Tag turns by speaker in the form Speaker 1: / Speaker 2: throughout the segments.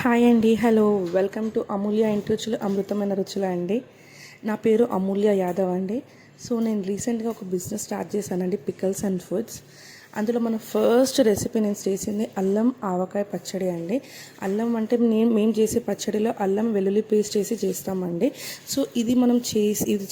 Speaker 1: Hi అండి. Hello, welcome to అమూల్య ఇంటి రుచులు అమృతమైన రుచులు అండి. నా పేరు అమూల్య యాదవ్ అండి. సో నేను రీసెంట్గా ఒక బిజినెస్ స్టార్ట్ చేశానండి, పికల్స్ అండ్ ఫుడ్స్. అందులో మన ఫస్ట్ రెసిపీ నేను చేసింది అల్లం ఆవకాయ పచ్చడి అండి. అల్లం అంటే మేము చేసే పచ్చడిలో అల్లం వెల్లుల్లి పేస్ట్ వేసి చేస్తామండి. సో ఇది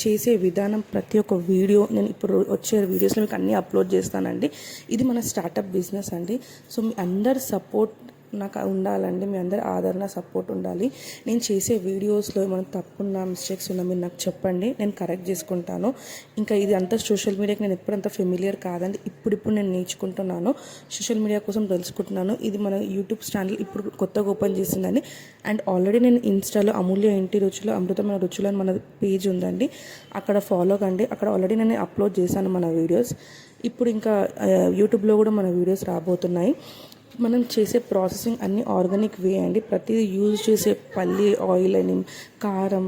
Speaker 1: చేసే విధానం ప్రతి ఒక్క వీడియో నేను ఇప్పుడు వచ్చే వీడియోస్లో మీకు అన్నీ అప్లోడ్ చేస్తానండి. ఇది మన స్టార్టప్ బిజినెస్ అండి. సో మీ అందరి సపోర్ట్ నాకు ఉండాలండి, మీ అందరి ఆదరణ సపోర్ట్ ఉండాలి. నేను చేసే వీడియోస్లో ఏమైనా తప్పున్నా మిస్టేక్స్ ఉన్నా మీరు నాకు చెప్పండి, నేను కరెక్ట్ చేసుకుంటాను. ఇంకా ఇది అంతా సోషల్ మీడియాకి నేను ఎప్పుడంత ఫెమిలియర్ కాదండి. ఇప్పుడు నేను నేర్చుకుంటున్నాను, సోషల్ మీడియా కోసం తెలుసుకుంటున్నాను. ఇది మన యూట్యూబ్ ఛానల్ ఇప్పుడు కొత్తగా ఓపెన్ చేసిందండి. అండ్ ఆల్రెడీ నేను ఇన్స్టాలో అమూల్య ఇంటి రుచులు అమృతమైన రుచులు అని మన పేజ్ ఉందండి, అక్కడ ఫాలో కండి. అక్కడ ఆల్రెడీ నేను అప్లోడ్ చేశాను మన వీడియోస్. ఇప్పుడు ఇంకా యూట్యూబ్లో కూడా మన వీడియోస్ రాబోతున్నాయి. మనం చేసే ప్రాసెసింగ్ అన్నీ ఆర్గానిక్ వే అండి. ప్రతిదీ యూజ్ చేసే పల్లి ఆయిల్ అని, కారం,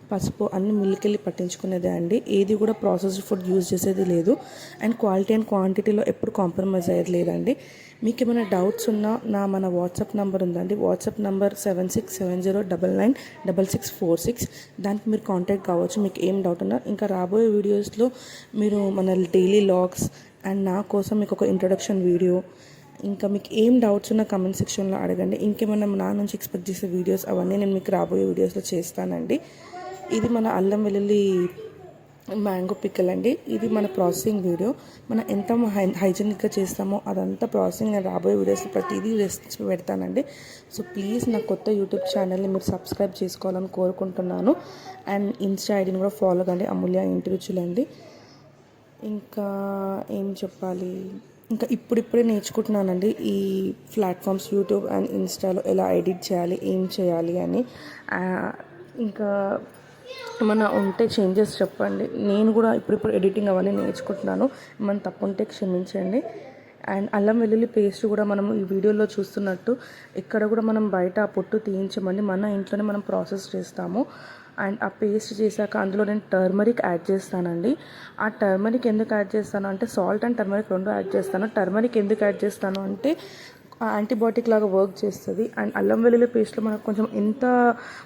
Speaker 1: పసుపు అన్ని మిల్లుకెళ్ళి పట్టించుకునేదే అండి. ఏది కూడా ప్రాసెస్డ్ ఫుడ్ యూజ్ చేసేది లేదు. అండ్ క్వాలిటీ అండ్ క్వాంటిటీలో ఎప్పుడు కాంప్రమైజ్ అయ్యేది లేదండి. మీకు ఏమైనా డౌట్స్ ఉన్నా మన వాట్సాప్ నెంబర్ ఉందండి. WhatsApp number 7670996646. దానికి మీరు కాంటాక్ట్ కావచ్చు మీకు ఏం డౌట్ ఉన్నా. ఇంకా రాబోయే వీడియోస్లో మీరు మన డైలీ లాగ్స్ అండ్ నా కోసం మీకు ఒక ఇంట్రొడక్షన్ వీడియో, ఇంకా మీకు ఏం డౌట్స్ ఉన్నా కమెంట్ సెక్షన్లో అడగండి. ఇంకేమైనా నా నుంచి ఎక్స్పెక్ట్ చేసే వీడియోస్ అవన్నీ నేను మీకు రాబోయే వీడియోస్లో చేస్తానండి. ఇది మన అల్లం వెల్లుల్లి మ్యాంగో పిక్కల్ అండి. ఇది మన ప్రాసెసింగ్ వీడియో. మనం ఎంత హైజీనిక్గా చేస్తామో అదంతా ప్రాసెసింగ్ నేను రాబోయే వీడియోస్లో ప్రతిదీ రెసిపీ పెడతానండి. సో ప్లీజ్ నా కొత్త యూట్యూబ్ ఛానల్ని మీరు సబ్స్క్రైబ్ చేసుకోవాలని కోరుకుంటున్నాను. అండ్ ఇన్స్టా ఐడిని కూడా ఫాలో కండి, అమూల్య ఇంటి రుచులండి. ఇంకా ఏం చెప్పాలి, ఇంకా ఇప్పుడిప్పుడే నేర్చుకుంటున్నానండి ఈ ప్లాట్ఫామ్స్ యూట్యూబ్ అండ్ ఇన్స్టాలో ఎలా ఎడిట్ చేయాలి, ఏం చేయాలి అని. ఇంకా ఏమన్నా ఉంటే చేంజెస్ చెప్పండి. నేను కూడా ఇప్పుడు ఎడిటింగ్ అవన్నీ నేర్చుకుంటున్నాను. ఏమన్నా తప్పు ఉంటే క్షమించండి. అండ్ అల్లం వెల్లుల్లి పేస్ట్ కూడా మనం ఈ వీడియోలో చూస్తున్నట్టు ఇక్కడ కూడా మనం బయట ఆ పొట్టు తీయించమండి, మన ఇంట్లోనే మనం ప్రాసెస్ చేస్తాము. అండ్ ఆ పేస్ట్ చేశాక అందులో నేను టర్మరిక్ యాడ్ చేస్తానండి. ఆ టర్మరిక్ ఎందుకు యాడ్ చేస్తాను అంటే, సాల్ట్ అండ్ టర్మరిక్ రెండు యాడ్ చేస్తాను. టర్మరిక్ ఎందుకు యాడ్ చేస్తాను అంటే యాంటీబయాటిక్ లాగా వర్క్ చేస్తుంది. అండ్ అల్లం వెల్లుల్లి పేస్ట్లో మనకు కొంచెం ఎంత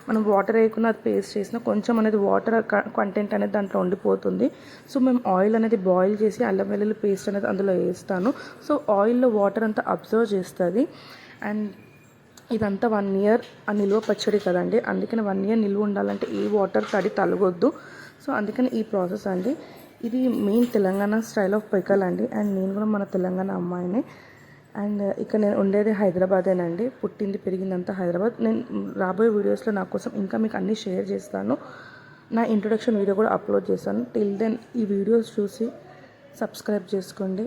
Speaker 1: మనం వాటర్ వేయకుండా అది పేస్ట్ చేసినా కొంచెం అనేది వాటర్ కంటెంట్ అనేది దాంట్లో ఉండిపోతుంది. సో మేము ఆయిల్ అనేది బాయిల్ చేసి అల్లం వెల్లుల్లి పేస్ట్ అనేది అందులో వేస్తాను. సో ఆయిల్లో వాటర్ అంతా అబ్జర్వ్ చేస్తుంది. అండ్ ఇదంతా 1 year ఆ నిల్వ పచ్చడి కదండి, అందుకని 1 year నిల్వ ఉండాలంటే ఏ వాటర్ తడి తలగొద్దు. సో అందుకని ఈ ప్రాసెస్ అండి. ఇది main Telangana style of pickle అండి. అండ్ నేను కూడా మన తెలంగాణ అమ్మాయిని. అండ్ ఇక్కడ నేను ఉండేది హైదరాబాదేనండి, పుట్టింది పెరిగిందంతా హైదరాబాద్. నేను రాబోయే వీడియోస్లో నా కోసం ఇంకా మీకు అన్నీ షేర్ చేస్తాను. నా ఇంట్రొడక్షన్ వీడియో కూడా అప్లోడ్ చేస్తాను. టిల్ దెన్ ఈ వీడియోస్ చూసి సబ్స్క్రైబ్ చేసుకోండి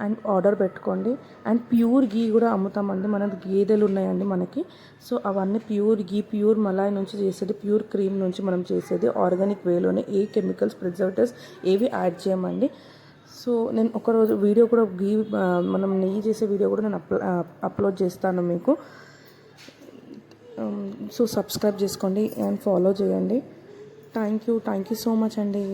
Speaker 1: అండ్ ఆర్డర్ పెట్టుకోండి. అండ్ ప్యూర్ గీ కూడా అమ్ముతామండి, మనది గేదెలు ఉన్నాయండి మనకి. సో అవన్నీ ప్యూర్ గీ, ప్యూర్ మలాయ్ నుంచి చేసేది, ప్యూర్ క్రీమ్ నుంచి మనం చేసేది ఆర్గానిక్ వేలోనే. ఏ కెమికల్స్, ప్రిజర్వేటివ్స్ ఏవి యాడ్ చేయమండి. సో నేను ఒకరోజు వీడియో కూడా మనం నెయ్యి చేసే వీడియో కూడా నేను అప్లోడ్ చేస్తాను మీకు. సో సబ్స్క్రైబ్ చేసుకోండి అండ్ ఫాలో చేయండి. థ్యాంక్ యూ సో మచ్ అండి.